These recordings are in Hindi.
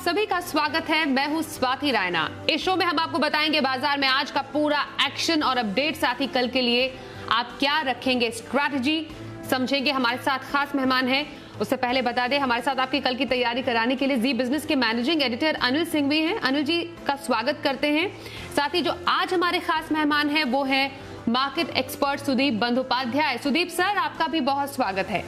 सभी का स्वागत है। मैं हूं स्वाति रायना। इस शो में हम आपको बताएंगे बाजार में आज का पूरा एक्शन और अपडेट, साथ ही कल के लिए आप क्या रखेंगे स्ट्रैटेजी, समझेंगे। हमारे साथ खास मेहमान हैं। उससे पहले बता दें, हमारे साथ आपकी कल की तैयारी कराने के लिए जी बिजनेस के मैनेजिंग एडिटर अनिल सिंह भी हैं। अनिल जी का स्वागत करते हैं। साथ ही जो आज हमारे खास मेहमान हैं वो है market expert Sudeep Bandopadhyay. Sudeep sir, आपका भी बहुत स्वागत है।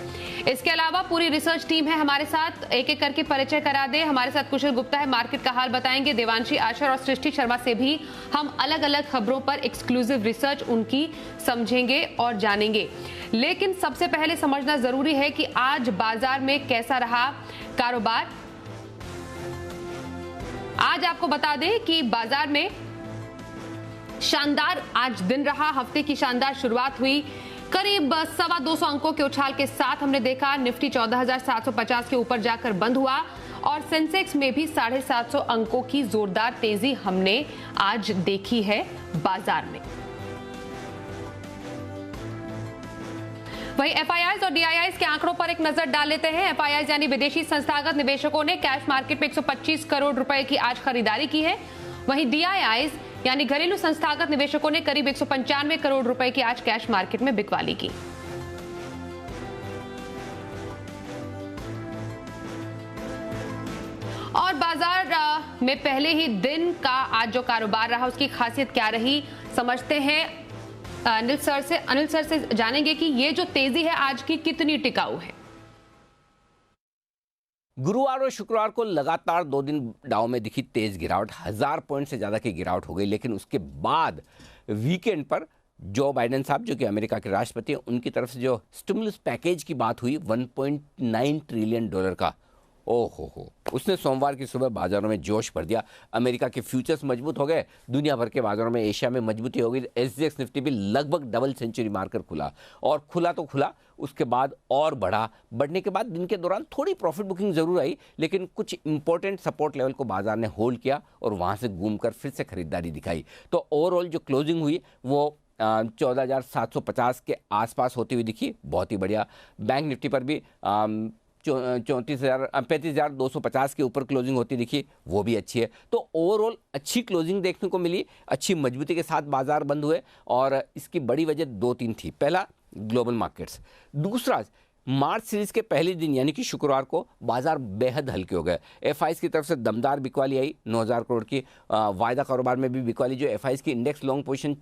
इसके अलावा पूरी रिसर्च टीम है हमारे साथ। एक एक करके परिचय करा दे। हमारे साथ कुशल गुप्ता है, मार्केट का हाल बताएंगे। देवांशी आशर और सृष्टि शर्मा से भी हम अलग अलग खबरों पर एक्सक्लूसिव रिसर्च उनकी समझेंगे और जानेंगे। लेकिन सबसे पहले समझना जरूरी है कि आज बाजार में कैसा रहा कारोबार। आज आपको बता दें कि बाजार में शानदार आज दिन रहा। हफ्ते की शानदार शुरुआत हुई। करीब 225 अंकों के उछाल के साथ हमने देखा निफ्टी 14,750 के ऊपर जाकर बंद हुआ और सेंसेक्स में भी 750 अंकों की जोरदार तेजी हमने आज देखी है बाजार में। वहीं एफआईआईज और डीआईआईज के आंकड़ों पर एक नजर डाल लेते हैं। एफआईआईज यानी विदेशी संस्थागत निवेशकों ने कैश मार्केट में 125 करोड़ रुपए की आज खरीदारी की है। वहीं डीआईआईज यानी घरेलू संस्थागत निवेशकों ने करीब 195 करोड़ रुपए की आज कैश मार्केट में बिकवाली की। और बाजार में पहले ही दिन का आज जो कारोबार रहा उसकी खासियत क्या रही, समझते हैं। अनिल सर से जानेंगे कि ये जो तेजी है आज की कितनी टिकाऊ है। गुरुवार और शुक्रवार को लगातार 2 दिन डाउ में दिखी तेज गिरावट, 1000 पॉइंट से ज्यादा की गिरावट हो गई। लेकिन उसके बाद वीकेंड पर जो बाइडेन साहब, जो कि अमेरिका के राष्ट्रपति हैं, उनकी तरफ से जो स्टिमुलस पैकेज की बात हुई 1.9 ट्रिलियन डॉलर का, ओहो, उसने सोमवार की सुबह बाजारों में जोश भर दिया। अमेरिका के फ्यूचर्स मजबूत हो गए, दुनिया भर के बाजारों में, एशिया में मजबूती हो गई। एसजीएक्स निफ्टी भी लगभग डबल सेंचुरी मारकर खुला और खुला तो खुला, उसके बाद और बढ़ा। बढ़ने के बाद दिन के दौरान थोड़ी प्रॉफिट बुकिंग जरूर आई, लेकिन कुछ इंपॉर्टेंट सपोर्ट लेवल को बाजार ने होल्ड किया और वहां से घूमकर फिर से खरीदारी दिखाई। तो ओवरऑल जो क्लोजिंग हुई वो 14,750 के आसपास होती हुई दिखी, बहुत ही बढ़िया। बैंक निफ्टी पर भी 35,250 के ऊपर क्लोजिंग होती दिखी, वो भी अच्छी है। तो ओवरऑल अच्छी क्लोजिंग देखने को मिली, अच्छी मजबूती के साथ बाजार बंद हुए और इसकी बड़ी वजह 2-3 थी। पहला, ग्लोबल मार्केट्स। दूसरा, मार्च सीरीज के पहले दिन यानी कि शुक्रवार को बाजार बेहद हल्के हो गए। एफआईज की तरफ से दमदार बिकवाली आई 9,000 करोड़ की। वायदा कारोबार में भी बिकवाली, जो एफआईज की इंडेक्स लॉन्ग पोजीशन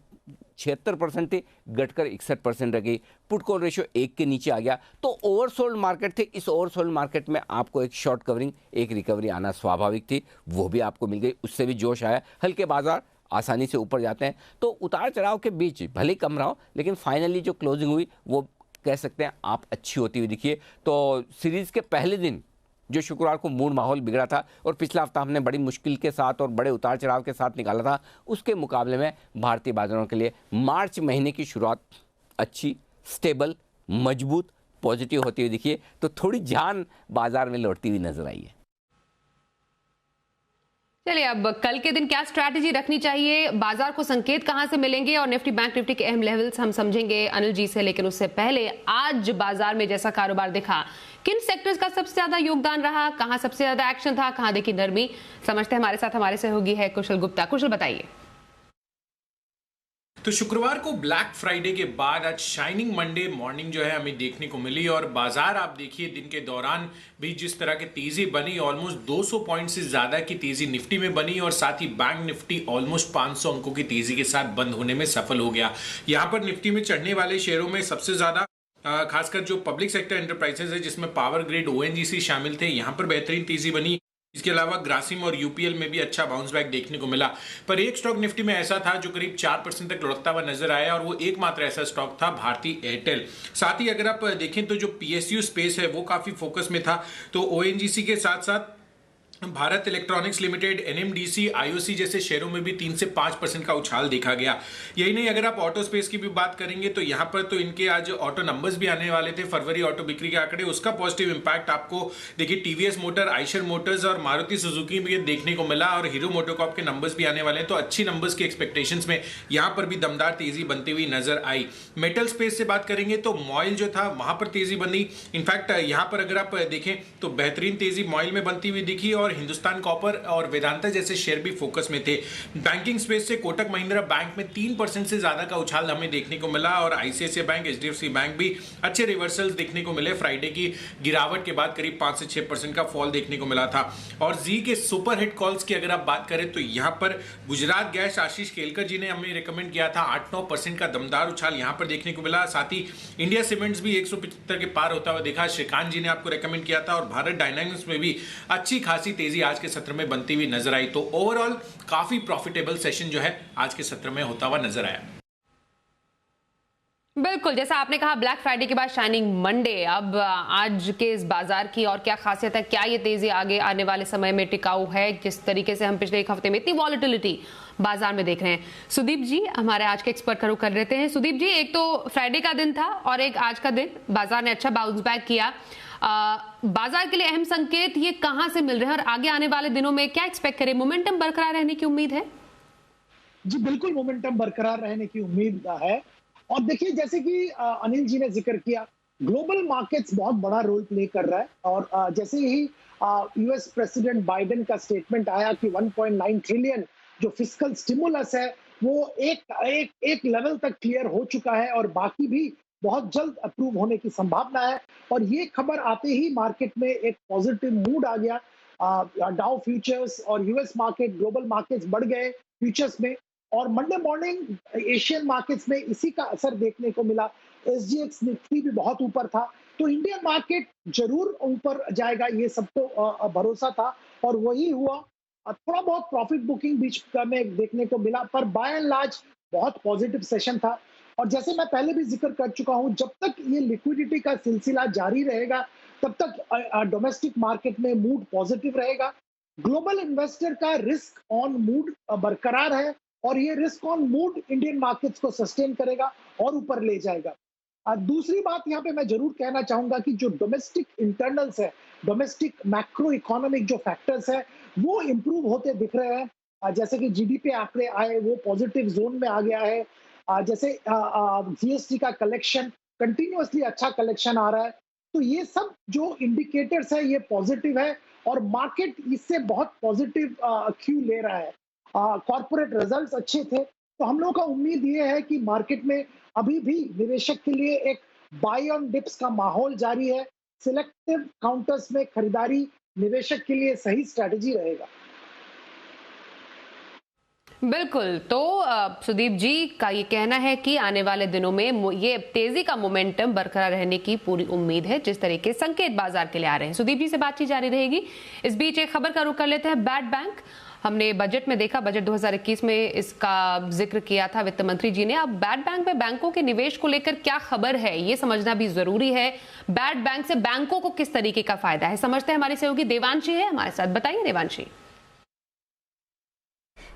76% थी, घटकर 61% रह गई। पुट कॉल रेशियो 1 के नीचे आ गया। तो ओवरसोल्ड मार्केट थे। इस ओवरसोल्ड मार्केट में आपको एक शॉर्ट कवरिंग, एक रिकवरी आना स्वाभाविक थी, वो भी आपको मिल गई। उससे भी जोश आया। हल्के बाजार आसानी से ऊपर जाते हैं। तो उतार चढ़ाव के बीच भले कम रहा हो, लेकिन फाइनली जो क्लोजिंग हुई वो कह सकते हैं आप अच्छी होती हुई दिखिए। तो सीरीज के पहले दिन जो शुक्रवार को मूड माहौल बिगड़ा था और पिछला हफ्ता हमने बड़ी मुश्किल के साथ और बड़े उतार चढ़ाव के साथ निकाला था, उसके मुकाबले में भारतीय बाजारों के लिए मार्च महीने की शुरुआत अच्छी, स्टेबल, मजबूत, पॉजिटिव होती हुई दिखिए। तो थोड़ी जान बाजार में लौटती हुई नजर आई है। चलिए, अब कल के दिन क्या स्ट्रैटेजी रखनी चाहिए, बाजार को संकेत कहां से मिलेंगे और निफ्टी बैंक निफ्टी के अहम लेवल्स हम समझेंगे अनिल जी से। लेकिन उससे पहले, आज बाजार में जैसा कारोबार दिखा, किन सेक्टर्स का सबसे ज्यादा योगदान रहा, कहां सबसे ज्यादा एक्शन था, कहां देखी नरमी, समझते हैं। हमारे साथ हमारे सहयोगी है कुशल गुप्ता। कुशल, बताइए। तो शुक्रवार को ब्लैक फ्राइडे के बाद आज शाइनिंग मंडे मॉर्निंग जो है हमें देखने को मिली और बाजार आप देखिए दिन के दौरान भी जिस तरह की तेजी बनी, ऑलमोस्ट 200 पॉइंट से ज्यादा की तेजी निफ्टी में बनी और साथ ही बैंक निफ्टी ऑलमोस्ट 500 अंकों की तेजी के साथ बंद होने में सफल हो गया। यहां पर निफ्टी में चढ़ने वाले शेयरों में सबसे ज्यादा खासकर जो पब्लिक सेक्टर एंटरप्राइजेस है, जिसमें पावर ग्रिड, ओएनजीसी शामिल थे, यहां पर बेहतरीन तेजी बनी। इसके अलावा ग्रासिम और यूपीएल में भी अच्छा बाउंस बैक देखने को मिला। पर एक स्टॉक निफ्टी में ऐसा था जो करीब 4% तक लुढ़कता हुआ नजर आया और वो एकमात्र ऐसा स्टॉक था भारती एयरटेल। साथ ही अगर आप देखें तो जो पीएसयू स्पेस है वो काफी फोकस में था। तो ओएनजीसी के साथ साथ Bharat electronics limited, NMDC, IOC जैसे शेयरों में भी 3 से 5% का उछाल देखा गया। यही नहीं, अगर आप ऑटो स्पेस की भी बात करेंगे तो यहां पर तो इनके आज ऑटो नंबर्स भी आने वाले थे, फरवरी ऑटो बिक्री के आंकड़े, उसका पॉजिटिव इंपैक्ट आपको देखिए टीवीएस मोटर, आइशर मोटर्स और मारुति सुजुकी में देखने को मिला और हीरो मोटोकॉर्प के नंबर्स भी आने वाले हैं। तो अच्छी नंबर्स की एक्सपेक्टेशंस में यहां पर भी दमदार तेजी बनती हुई नजर आई। मेटल स्पेस से बात करेंगे तो मॉइल जो था वहां पर तेजी बनी। इनफैक्ट यहां पर अगर आप देखें तो बेहतरीन तेजी मॉइल में बनती हुई दिखी और और हिंदुस्तान कॉपर और वेदांता जैसे शेयर भी फोकस में थे। बैंकिंग स्पेस से कोटक महिंद्रा बैंक में 3% से ज्यादा का उछाल हमें देखने को मिला और आईसीआईसीआई बैंक, एचडीएफसी बैंक भी अच्छे रिवर्सल्स देखने को मिले। फ्राइडे की गिरावट के बाद करीब 5 से 6% का फॉल देखने को मिला था। और जी के सुपर हिट कॉल्स की अगर आप बात करें तो यहां पर गुजरात गैस, आशीष केलकर जी ने हमें रिकमेंड किया था, 8-9% का दमदार उछाल यहां पर देखने को मिला। साथ ही इंडिया सीमेंट्स भी 175 के पार होता हुआ देखा, श्रीकांत जी ने आपको रिकमेंड किया था। और भारत डायनामिक्स में भी अच्छी खासी तेजी आज के सत्र में बनती हुई नजर आई। तो ओवरऑल काफी प्रॉफिटेबल सेशन जो है आज के सत्र में होता हुआ नजर आया। बिल्कुल, जैसा आपने कहा ब्लैक फ्राइडे के बाद शाइनिंग मंडे, अब आज के इस बाजार की और क्या खासियत है, क्या ये तेजी आगे आने वाले समय में टिकाऊ है, जिस तरीके से हम पिछले एक हफ्ते में इतनी वॉलेटिलिटी बाजार में देख रहे हैं। सुदीप जी हमारे आज के एक्सपर्ट का रुख कर लेते हैं। सुदीप जी, एक तो फ्राइडे का दिन था और एक आज का दिन, बाजार ने अच्छा बाउंस बैक किया। बाजार के लिए अहम संकेत ये कहां से मिल रहे हैं और आगे आने वाले दिनों में क्या एक्सपेक्ट करें? मोमेंटम बरकरार रहने की उम्मीद है? जी बिल्कुल, मोमेंटम बरकरार रहने की उम्मीद है। और देखिए, जैसे कि अनिल जी ने जिक्र किया, ग्लोबल मार्केट्स बहुत बड़ा रोल प्ले कर रहा है। और जैसे ही यूएस प्रेसिडेंट बाइडेन का स्टेटमेंट आया कि 1.9 ट्रिलियन जो फिस्कल स्टिमुलस है वो एक लेवल तक क्लियर हो चुका है और बाकी भी बहुत जल्द अप्रूव होने की संभावना है। और ये खबर आते ही मार्केट में एक पॉजिटिव मूड आ गया। डाउ फ्यूचर्स और यूएस मार्केट, ग्लोबल मार्केट्स बढ़ गए फ्यूचर्स में। और मंडे मॉर्निंग एशियन मार्केट्स में इसी का असर देखने को मिला। एसजीएक्स निफ्टी भी बहुत ऊपर था। तो इंडियन मार्केट जरूर ऊपर जाएगा, ये सबको भरोसा था और वही हुआ। थोड़ा बहुत प्रॉफिट बुकिंग बीच में देखने को मिला, पर बाय एंड लार्ज बहुत पॉजिटिव सेशन था। और जैसे मैं पहले भी जिक्र कर चुका हूं, जब तक ये लिक्विडिटी का सिलसिला जारी रहेगा तब तक डोमेस्टिक मार्केट में मूड पॉजिटिव रहेगा। ग्लोबल इन्वेस्टर का रिस्क ऑन मूड बरकरार है और ये risk on mood Indian markets को सस्टेन करेगा और ऊपर ले जाएगा। दूसरी बात यहाँ पे मैं जरूर कहना चाहूंगा कि जो डोमेस्टिक इंटरनल्स है, डोमेस्टिक मैक्रो इकोनॉमिक जो फैक्टर्स है वो इंप्रूव होते दिख रहे हैं। जैसे कि जीडीपी आंकड़े आए वो पॉजिटिव जोन में आ गया है। जैसे जीएसटी का कलेक्शन कंटिन्यूअसली अच्छा कलेक्शन आ रहा है। तो ये सब जो इंडिकेटर्स है ये पॉजिटिव है और मार्केट इससे बहुत पॉजिटिव क्यू ले रहा है। कॉर्पोरेट रिजल्ट्स अच्छे थे, तो हम लोगों का उम्मीद ये है कि मार्केट में अभी भी निवेशक के लिए एक बाय ऑन डिप्स का माहौल जारी है। सिलेक्टिव काउंटर्स में खरीदारी निवेशक के लिए सही स्ट्रैटेजी रहेगा। बिल्कुल, तो सुदीप जी का ये कहना है कि आने वाले दिनों में ये तेजी का मोमेंटम बरकरार रहने की पूरी उम्मीद है, जिस तरीके संकेत बाजार के लिए आ रहे हैं। सुदीप जी से बातचीत जारी रहेगी। इस बीच एक खबर का रुख कर लेते हैं। बैड बैंक, हमने बजट में देखा, बजट 2021 में इसका जिक्र किया था वित्त मंत्री जी ने। अब बैड बैंक में बैंकों के निवेश को लेकर क्या खबर है, ये समझना भी जरूरी है। बैड बैंक से बैंकों को किस तरीके का फायदा है, समझते हैं। हमारी सहयोगी देवांशी है हमारे साथ, बताइए देवांशी।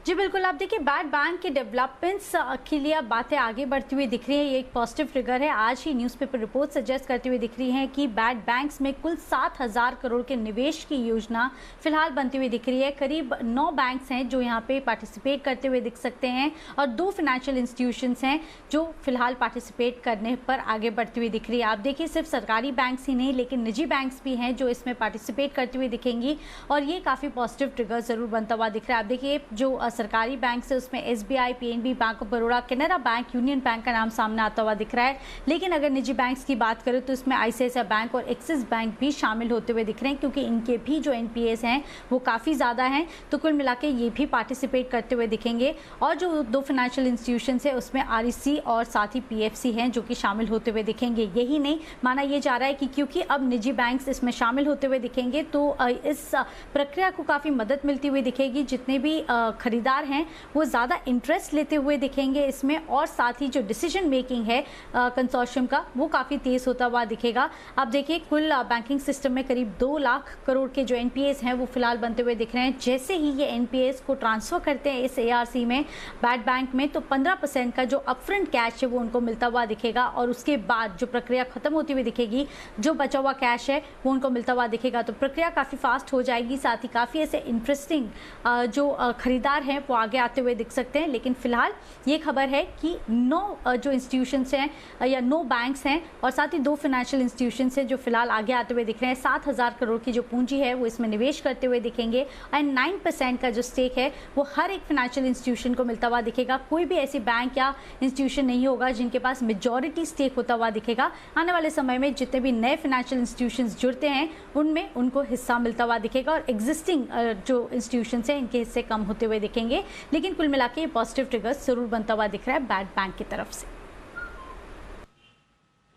जी बिल्कुल, आप देखिए बैड बैंक के डेवलपमेंट्स के लिए अब बातें आगे बढ़ती हुई दिख रही है। ये एक पॉजिटिव फिगर है। आज ही न्यूज़पेपर रिपोर्ट सजेस्ट करती हुई दिख रही है कि बैड बैंक्स में कुल 7,000 करोड़ के निवेश की योजना फिलहाल बनती हुई दिख रही है। करीब 9 बैंक्स हैं जो यहाँ पे पार्टिसिपेट करते हुए दिख सकते हैं और 2 फाइनेंशियल इंस्टीट्यूशंस हैं जो फिलहाल पार्टिसिपेट करने पर आगे बढ़ती हुई दिख रही है। आप देखिए सिर्फ सरकारी बैंक्स ही नहीं लेकिन निजी बैंक्स भी हैं जो इसमें पार्टिसिपेट करती हुई दिखेंगी और ये काफ़ी पॉजिटिव ट्रिगर ज़रूर बनता हुआ दिख रहा है। आप देखिए जो सरकारी बैंक है उसमें SBI, PNB, bank of Baroda, Canara bank, union bank का नाम सामने आता हुआ दिख रहा है। लेकिन अगर निजी बैंक्स की बात करें तो इसमें आईसीआईसीआई बैंक और एक्सिस बैंक भी शामिल होते हुए दिख रहे हैं क्योंकि इनके भी जो एनपीएस हैं वो काफ़ी ज़्यादा हैं। तो कुल मिला के ये भी पार्टिसिपेट करते हुए दिखेंगे। और जो 2 फाइनेंशियल इंस्टीट्यूशन है उसमें आरईसी और साथ ही पीएफसी हैं जो कि शामिल होते हुए दिखेंगे। यही नहीं, माना यह जा रहा है कि क्योंकि अब निजी बैंक्स इसमें शामिल होते हुए दिखेंगे तो इस प्रक्रिया को काफ़ी मदद मिलती हुई दिखेगी। जितने भी खरीदार हैं वो ज़्यादा इंटरेस्ट लेते हुए दिखेंगे इसमें और साथ ही जो डिसीजन मेकिंग है कंसोर्शियम का वो काफ़ी तेज़ होता हुआ दिखेगा। अब देखिए कुल बैंकिंग सिस्टम में करीब 2 लाख करोड़ के जो एनपीएस हैं वो फिलहाल बनते हुए दिख रहे हैं। जैसे ही ये एनपीएस को ट्रांसफ़र करते हैं इस एआरसी में बैड बैंक में तो 15% का जो अपफ्रंट कैश है वो उनको मिलता हुआ दिखेगा और उसके बाद जो प्रक्रिया खत्म होती हुई दिखेगी जो बचा हुआ कैश है वो उनको मिलता हुआ दिखेगा। तो प्रक्रिया काफ़ी फास्ट हो जाएगी। साथ ही काफ़ी ऐसे इंटरेस्टिंग जो खरीदार हैं हैं वो आगे आते हुए दिख सकते हैं। लेकिन फिलहाल ये खबर है कि 9 जो इंस्टीट्यूशंस हैं या 9 बैंक्स हैं और साथ ही 2 फाइनेंशियल इंस्टीट्यूशंस हैं जो फिलहाल आगे आते हुए दिख रहे हैं। 7,000 करोड़ की जो पूंजी है वो इसमें निवेश करते हुए दिखेंगे एंड 9% का जो स्टेक है वो हर एक फाइनेंशियल इंस्टीट्यूशन को मिलता हुआ दिखेगा। कोई भी ऐसी बैंक या इंस्टीट्यूशन नहीं होगा जिनके पास मेजॉरिटी स्टेक होता हुआ दिखेगा। आने वाले समय में जितने भी नए फाइनेंशियल इंस्टीट्यूशंस जुड़ते हैं उनमें उनको हिस्सा मिलता हुआ दिखेगा और एग्जिस्टिंग जो इंस्टीट्यूशंस हैं इनके हिस्से कम होते हुए दिखेंगे। लेकिन कुल मिला के ये पॉजिटिव ट्रिगर्स जरूर बनता हुआ दिख रहा है बैड बैंक की तरफ से।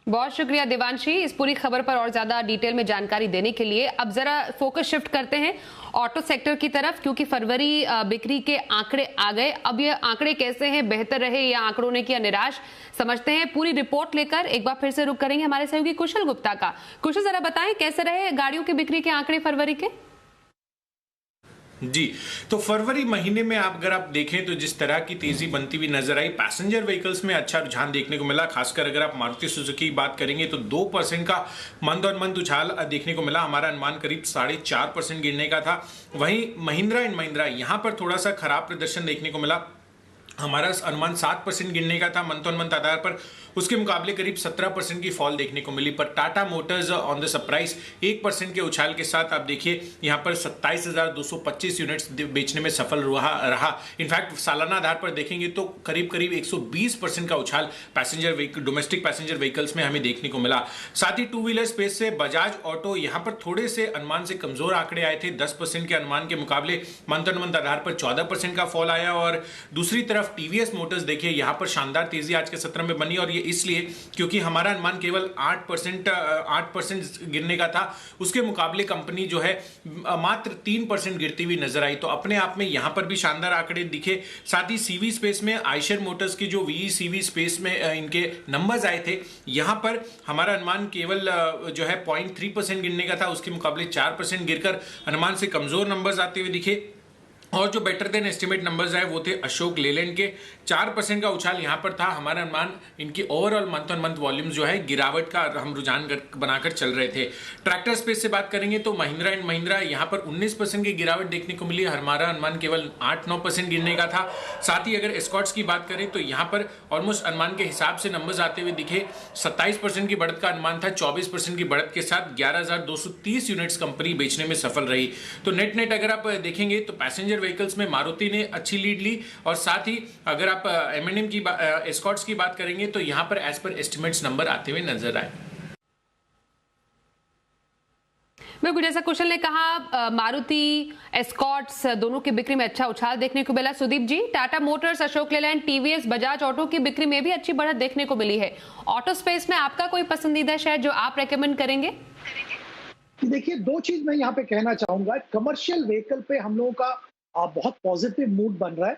बहुत शुक्रिया देवांशी इस पूरी खबर पर और ज्यादा डिटेल में जानकारी देने के लिए। अब जरा फोकस शिफ्ट करते हैं ऑटो सेक्टर की तरफ, क्योंकि फरवरी बिक्री के आंकड़े आ गए। अब ये आंकड़े कैसे हैं, बेहतर रहे या आंकड़ों ने किया निराश, समझते हैं। पूरी रिपोर्ट लेकर एक बार फिर से रुक करेंगे हमारे सहयोगी कुशल गुप्ता का। कुशल, जरा बताएं कैसे रहे गाड़ियों की बिक्री के आंकड़े फरवरी के? जी, तो फरवरी महीने में अगर आप देखें तो जिस तरह की तेजी बनती हुई नजर आई, पैसेंजर व्हीकल्स में अच्छा रुझान देखने को मिला। खासकर अगर आप मारुति सुजुकी की बात करेंगे तो 2% का मंथ ऑन मंथ उछाल देखने को मिला। हमारा अनुमान करीब 4.5% गिरने का था। वहीं महिंद्रा एंड महिंद्रा यहां पर थोड़ा सा खराब प्रदर्शन देखने को मिला। हमारा अनुमान 7% गिरने का था मंथ ऑन मंथ आधार पर, उसके मुकाबले करीब 17% की फॉल देखने को मिली। पर Tata Motors on the surprise 1% के उछाल के साथ आप देखिए यहां पर 27,225 यूनिट्स बेचने में सफल रहा। इनफैक्ट सालाना आधार पर देखेंगे तो करीब 120% का उछाल passenger vehicle, domestic passenger vehicles में हमें देखने को मिला। साथ ही टू व्हीलर स्पेस से बजाज ऑटो यहां पर थोड़े से अनुमान से कमजोर आंकड़े आए थे। 10% के अनुमान के मुकाबले मंथ ऑन मंथ आधार पर 14% का फॉल आया। और दूसरी तरफ टीवीएस मोटर्स देखिए यहां पर शानदार तेजी आज के सत्र में बनी, और ये इसलिए क्योंकि हमारा अनुमान केवल 8% गिरने का था, उसके मुकाबले कंपनी जो है मात्र 3% गिरती हुई नजर आई। तो अपने आप में यहां पर भी शानदार आंकड़े दिखे। साथ ही सीवी स्पेस में आयशर मोटर्स की जो वी सीवी स्पेस में इनके नंबर्स आए थे, यहां पर हमारा अनुमान केवल जो है 0.3% गिरने का था, उसके मुकाबले 4% गिरकर अनुमान से कमजोर नंबर्स आते हुए दिखे। और जो बेटर देन एस्टिमेट नंबर्स आए वो थे अशोक लेलैंड के, 4% का उछाल यहां पर था। हमारा अनुमान इनकी overall month on month volume जो है गिरावट का हम रुझान बनाकर चल रहे थे। ट्रैक्टर स्पेस से बात करेंगे तो महिंद्रा एंड महिंद्रा यहां पर 19% की गिरावट देखने को मिली। हमारा अनुमान केवल 8-9% गिरने का था। साथ ही अगर एस्कॉर्ट्स की बात करें तो यहां पर ऑलमोस्ट अनुमान के हिसाब से नंबर्स आते हुए दिखे। 27% की बढ़त का अनुमान था, 24% की बढ़त के साथ 11,230 यूनिट्स कंपनी बेचने में सफल रही। तो नेट अगर आप देखेंगे तो पैसेंजर व्हीकल्स में मारुति ने अच्छी लीड ली, और साथ ही अगर आप M&M की एस्कॉर्ट्स की बात करेंगे तो यहां पर एज पर एस्टिमेट्स नंबर आते हुए नजर आए। बिल्कुल, जैसा कुशल ने कहा, मारुति एस्कॉर्ट्स दोनों की बिक्री में अच्छा उछाल देखने को मिला। Sudeep ji, Tata Motors, Ashok Leyland, TVS, Bajaj Auto की बिक्री में भी अच्छी बढ़त देखने को मिली है। ऑटो स्पेस में आपका कोई पसंदीदा शेयर जो आप रेकमेंड करेंगे? देखिए, 2 चीज मैं यहाँ पे कहना चाहूंगा। कमर्शियल व्हीकल पे हम लोगों का बहुत पॉजिटिव मूड बन रहा है।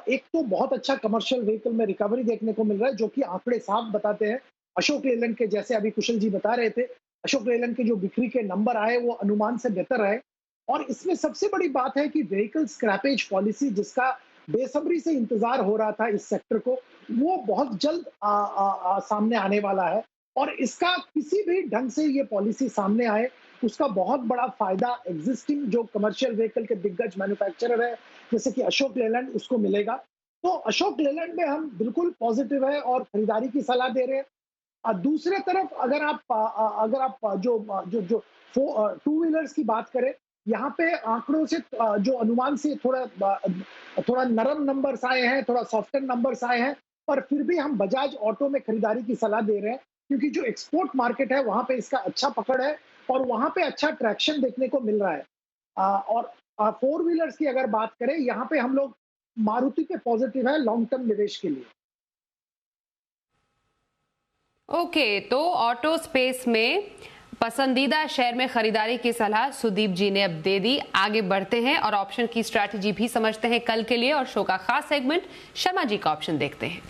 एक तो बहुत अच्छा कमर्शियल व्हीकल में रिकवरी देखने को मिल रहा है, जो कि आंकड़े साफ बताते हैं। अशोक लेलैंड के, जैसे अभी कुशल जी बता रहे थे, अशोक लेलैंड के जो बिक्री के नंबर आए वो अनुमान से बेहतर आए। और इसमें सबसे बड़ी बात है कि व्हीकल स्क्रैपेज पॉलिसी, जिसका बेसब्री से इंतजार हो रहा था इस सेक्टर को, वो बहुत जल्द सामने आने वाला है। और इसका किसी भी ढंग से ये पॉलिसी सामने आए, उसका बहुत बड़ा फायदा एग्जिस्टिंग जो कमर्शियल व्हीकल के दिग्गज मैन्युफैक्चरर है जैसे कि अशोक लेलैंड, उसको मिलेगा। तो अशोक लेलैंड में हम बिल्कुल पॉजिटिव है और खरीदारी की सलाह दे रहे हैं। दूसरे तरफ अगर आप जो टू व्हीलर्स की बात करें, यहाँ पे आंकड़ों से जो अनुमान से थोड़ा नरम नंबर्स आए हैं, थोड़ा सॉफ्टर नंबर्स आए हैं, पर फिर भी हम बजाज ऑटो में खरीदारी की सलाह दे रहे हैं, क्योंकि जो एक्सपोर्ट मार्केट है वहां पे इसका अच्छा पकड़ है और वहां पे अच्छा ट्रैक्शन देखने को मिल रहा है। और 4 व्हीलर्स की अगर बात करें, यहाँ पे हम लोग मारुति पे पॉजिटिव है लॉन्ग टर्म निवेश के लिए। ओके, तो ऑटो स्पेस में पसंदीदा शेयर में खरीदारी की सलाह सुदीप जी ने अब दे दी। आगे बढ़ते हैं और ऑप्शन की स्ट्रैटेजी भी समझते हैं कल के लिए, और शो का खास सेगमेंट शर्मा जी का ऑप्शन देखते हैं।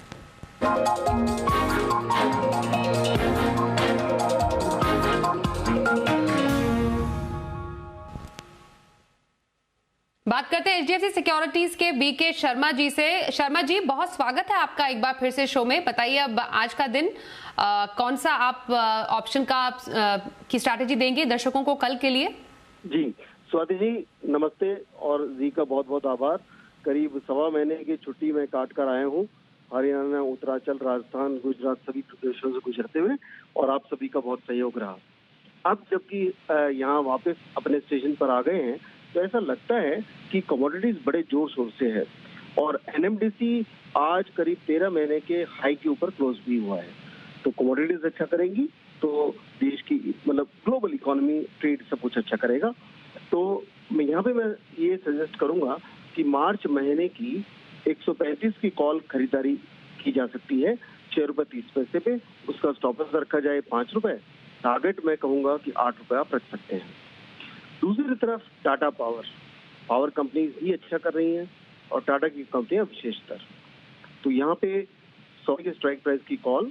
बात करते हैं HDFC सिक्योरिटीज के बीके शर्मा जी से। शर्मा जी, बहुत स्वागत है आपका एक बार फिर से शो में। बताइए अब आज का दिन कौन सा आप ऑप्शन का की स्ट्रैटेजी देंगे दर्शकों को कल के लिए? जी स्वाति जी नमस्ते, और जी का बहुत बहुत आभार। करीब 1.25 महीने की छुट्टी में काट कर आया हूँ हरियाणा, उत्तरांचल, राजस्थान, गुजरात सभी प्रदेशों से गुजरते हुए, और आप सभी का बहुत सहयोग रहा। अब जबकि यहाँ वापस अपने स्टेशन पर आ गए हैं तो ऐसा लगता है कि कमोडिटीज बड़े जोर शोर से है, और एनएमडीसी आज करीब 13 महीने के हाई के ऊपर क्लोज भी हुआ है। तो कमोडिटीज अच्छा करेंगी तो देश की मतलब ग्लोबल इकोनॉमी, ट्रेड सब कुछ अच्छा करेगा। तो मैं यहाँ पे ये सजेस्ट करूंगा कि मार्च महीने की 135 की कॉल खरीदारी की जा सकती है ₹6.30 पे, उसका स्टॉप लॉस रखा जाए ₹5। टारगेट मैं कहूंगा कि ₹8 आप रख सकते हैं। दूसरी तरफ टाटा पावर कंपनी भी अच्छा कर रही हैं, और टाटा की कंपनियां विशेषतर। तो यहाँ पे 100 के स्ट्राइक प्राइस की कॉल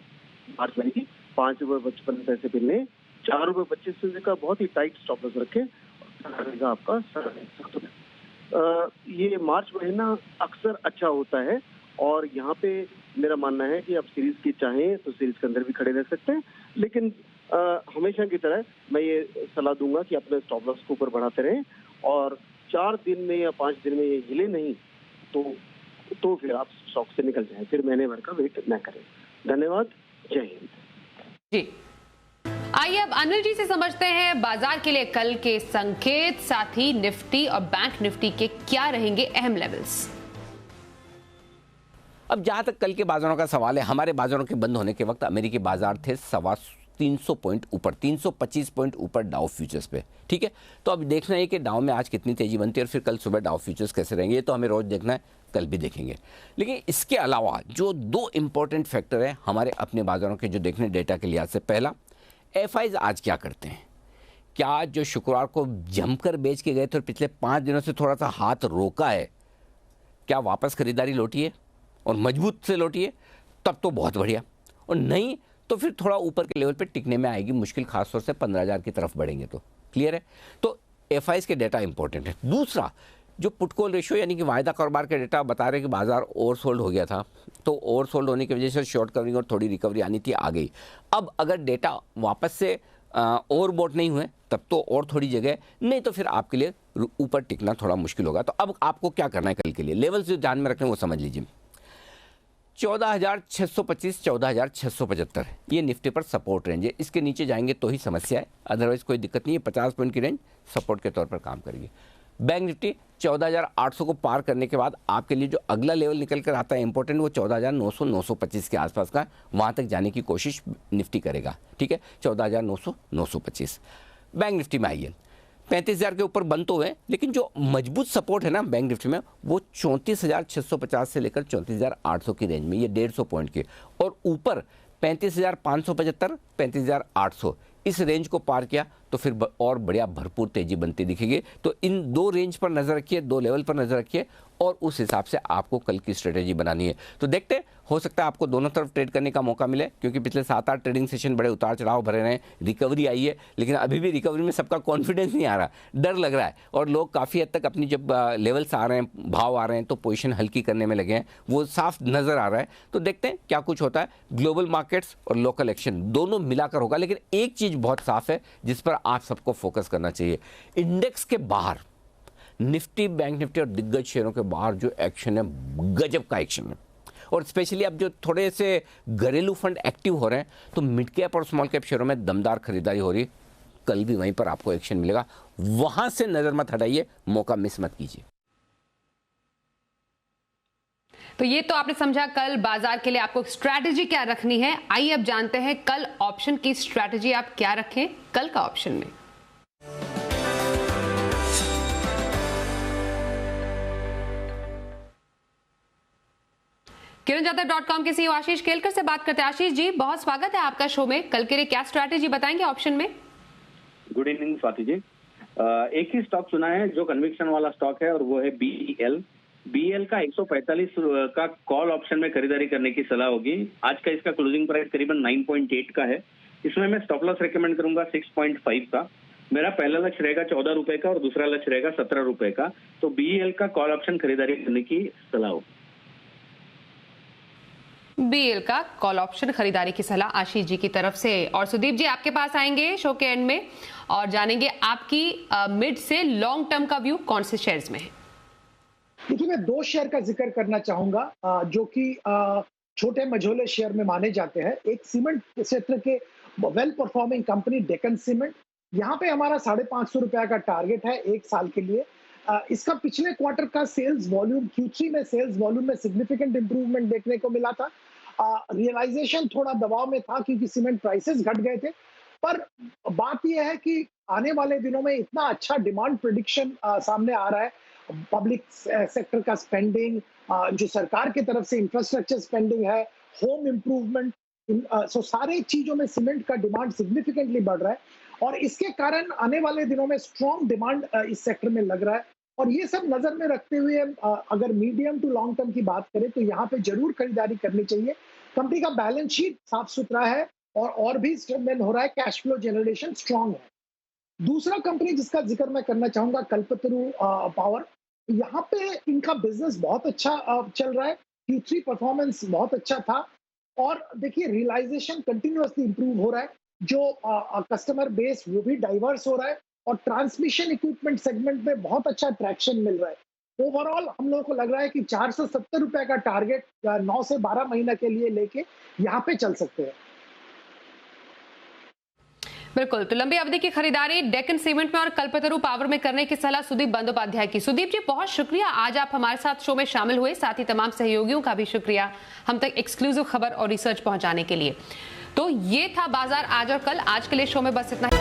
मार्च महीने की ₹5.55 पे लें, ₹4.25 का बहुत ही टाइट स्टॉप लॉस रखें, आपका ये मार्च महीना अक्सर अच्छा होता है। और यहाँ पे मेरा मानना है कि आप सीरीज की चाहें तो सीरीज के अंदर भी खड़े रह सकते हैं, लेकिन हमेशा की तरह मैं ये सलाह दूंगा कि अपने स्टॉप लॉस को ऊपर बढ़ाते रहें, और 4 दिन में या 5 दिन में ये हिले नहीं तो फिर आप स्टॉक से निकल जाएं, फिर महीने भर का वेट न करें। धन्यवाद, जय हिंद जी। आइए अब अनिल जी से समझते हैं बाजार के लिए कल के संकेत, साथ ही निफ्टी और बैंक निफ्टी के क्या रहेंगे अहम लेवल्स। अब जहां तक कल के बाजारों का सवाल है, हमारे बाजारों के बंद होने के वक्त अमेरिकी बाजार थे 300 पॉइंट ऊपर, 325 पॉइंट ऊपर डाउ फ्यूचर्स पे, ठीक है। तो अब देखना है कि डाउ में आज कितनी तेजी बनती है और फिर कल सुबह डाउ फ्यूचर्स कैसे रहेंगे, ये तो हमें रोज देखना है, कल भी देखेंगे। लेकिन इसके अलावा जो 2 इंपॉर्टेंट फैक्टर है हमारे अपने बाजारों के जो देखने डेटा के लिहाज से, पहला एफआईज आज क्या करते हैं, क्या जो शुक्रवार को जमकर बेच के गए थे और पिछले 5 दिनों से थोड़ा सा हाथ रोका है, क्या वापस खरीदारी लौटी है और मजबूत से लौटी है, तब तो बहुत बढ़िया, और नहीं तो फिर थोड़ा ऊपर के लेवल पे टिकने में आएगी मुश्किल, खासतौर से 15,000 की तरफ बढ़ेंगे तो। क्लियर है, तो एफआईज के डेटा इंपॉर्टेंट है। दूसरा जो पुट कॉल रेशियो यानी कि वायदा कारोबार के डेटा बता रहे हैं कि बाजार ओवरसोल्ड हो गया था, तो ओवरसोल्ड होने की वजह से शॉर्ट कवरिंग और थोड़ी रिकवरी आनी थी, आ गई। अब अगर डेटा वापस से ओवरबॉट नहीं हुए तब तो और थोड़ी जगह, नहीं तो फिर आपके लिए ऊपर टिकना थोड़ा मुश्किल होगा। तो अब आपको क्या करना है कल के लिए, लेवल्स जो ध्यान में रखने वो समझ लीजिए। 14,625, 14,675 ये निफ्टी पर सपोर्ट रेंज है, इसके नीचे जाएंगे तो ही समस्या है, अदरवाइज कोई दिक्कत नहीं है। 50 पॉइंट की रेंज सपोर्ट के तौर पर काम करेगी। बैंक निफ्टी 14,800 को पार करने के बाद आपके लिए जो अगला लेवल निकल कर आता है इंपॉर्टेंट, वो 14,900, 925 के आसपास का, वहां तक जाने की कोशिश निफ्टी करेगा, ठीक है। 14,900, 925 बैंक निफ्टी में आइए। 35,000 के ऊपर बंद तो हुए, लेकिन जो मजबूत सपोर्ट है ना बैंक निफ्टी में, वो 34,650 से लेकर 34,800 की रेंज में, ये 150 पॉइंट के, और ऊपर 35,575, 35,800 इस रेंज को पार किया तो फिर और बढ़िया भरपूर तेजी बनती दिखेगी। तो इन 2 रेंज पर नजर रखिए, 2 लेवल पर नजर रखिए, और उस हिसाब से आपको कल की स्ट्रेटेजी बनानी है। तो देखते हैं, हो सकता है आपको दोनों तरफ ट्रेड करने का मौका मिले, क्योंकि पिछले 7-8 ट्रेडिंग सेशन बड़े उतार चढ़ाव भरे रहे हैं, रिकवरी आई है, लेकिन अभी भी रिकवरी में सबका कॉन्फिडेंस नहीं आ रहा, डर लग रहा है, और लोग काफ़ी हद तक अपनी जब लेवल्स आ रहे हैं, भाव आ रहे हैं, तो पोजीशन हल्की करने में लगे हैं, वो साफ नजर आ रहा है। तो देखते हैं क्या कुछ होता है। ग्लोबल मार्केट्स और लोकल एक्शन दोनों मिलाकर होगा, लेकिन एक चीज बहुत साफ है जिस पर आप सबको फोकस करना चाहिए, इंडेक्स के बाहर निफ्टी, बैंक निफ्टी और दिग्गज शेयरों के बाहर जो एक्शन है, गजब का एक्शन है। और स्पेशली अब जो थोड़े से घरेलू फंड एक्टिव हो रहे हैं, तो मिड कैप और स्मॉल कैप शेयरों में दमदार खरीदारी हो रही है, कल भी वहीं पर आपको एक्शन मिलेगा, वहां से नजर मत हटाइए, मौका मिस मत कीजिए। तो ये तो आपने समझा कल बाजार के लिए आपको स्ट्रैटेजी क्या रखनी है। आइए अब जानते हैं कल ऑप्शन की स्ट्रैटेजी आप क्या रखें कल का ऑप्शन में। किरणजातक.com के सीईओ आशीष केलकर से बात करते हैं। आशीष जी, बहुत स्वागत है आपका शो में। कल के लिए क्या स्ट्रैटेजी बताएंगे ऑप्शन में? Good evening Swati ji. एक ही स्टॉक चुना है जो कन्विक्शन वाला स्टॉक है, और वो है बीएल का 145 का कॉल ऑप्शन में खरीदारी करने की सलाह होगी। आज का इसका क्लोजिंग प्राइस करीबन 9.8 का है। इसमें मैं स्टॉप लॉस रेकमेंड करूंगा 6.5 का। मेरा पहला लक्ष्य रहेगा 14 रुपए का और दूसरा लक्ष्य रहेगा 17 रुपए का। तो बीएल का कॉल ऑप्शन खरीदारी करने की सलाह होगी। बीएल का कॉल ऑप्शन खरीदारी की सलाह आशीष जी की तरफ से। और सुदीप जी आपके पास आएंगे शो के एंड में और जानेंगे आपकी मिड से लॉन्ग टर्म का व्यू कौन से शेयर्स में है। देखिए मैं 2 शेयर का जिक्र करना चाहूंगा जो कि छोटे मझोले शेयर में माने जाते हैं। एक सीमेंट क्षेत्र के well performing company Deccan cement, यहाँ पे हमारा 550 रुपया का टारगेट है 1 साल के लिए। इसका पिछले क्वार्टर का सेल्स वॉल्यूम Q3 में सेल्स वॉल्यूम में सिग्निफिकेंट इंप्रूवमेंट देखने को मिला था। रियलाइजेशन थोड़ा दबाव में था क्योंकि सीमेंट प्राइसेस घट गए थे, पर बात यह है कि आने वाले दिनों में इतना अच्छा डिमांड प्रेडिक्शन सामने आ रहा है। पब्लिक सेक्टर का स्पेंडिंग, जो सरकार की तरफ से इंफ्रास्ट्रक्चर स्पेंडिंग है, होम इम्प्रूवमेंट, सो सारे चीजों में सीमेंट का डिमांड सिग्निफिकेंटली बढ़ रहा है और इसके कारण आने वाले दिनों में स्ट्रॉन्ग डिमांड इस सेक्टर में लग रहा है। और ये सब नजर में रखते हुए अगर मीडियम टू लॉन्ग टर्म की बात करें तो यहाँ पे जरूर खरीदारी करनी चाहिए। कंपनी का बैलेंस शीट साफ सुथरा है और भी स्ट्रेंथन हो रहा है, कैश फ्लो जनरेशन स्ट्रॉन्ग है। दूसरा कंपनी जिसका जिक्र मैं करना चाहूंगा कल्पतरु पावर, यहाँ पे इनका बिजनेस बहुत अच्छा चल रहा है। Q3 परफॉर्मेंस बहुत अच्छा था और देखिए रियलाइजेशन कंटिन्यूअसली इंप्रूव हो रहा है, जो कस्टमर बेस वो भी डाइवर्स हो रहा है और ट्रांसमिशन इक्विपमेंट सेगमेंट में बहुत अच्छा ट्रैक्शन मिल रहा है। ओवरऑल हम लोगों को लग रहा है कि 470 रुपए का टारगेट 9 से 12 महीने के लिए लेके यहाँ पे चल सकते हैं। बिल्कुल, तो लंबी अवधि की खरीदारी डेक्कन सीमेंट में और कल्पतरु पावर में करने की सलाह सुदीप बंदोपाध्याय की। सुदीप जी बहुत शुक्रिया, आज आप हमारे साथ शो में शामिल हुए, साथ ही तमाम सहयोगियों का भी शुक्रिया हम तक एक्सक्लूसिव खबर और रिसर्च पहुंचाने के लिए। तो ये था बाजार आज और कल। आज के लिए शो में बस इतना ही।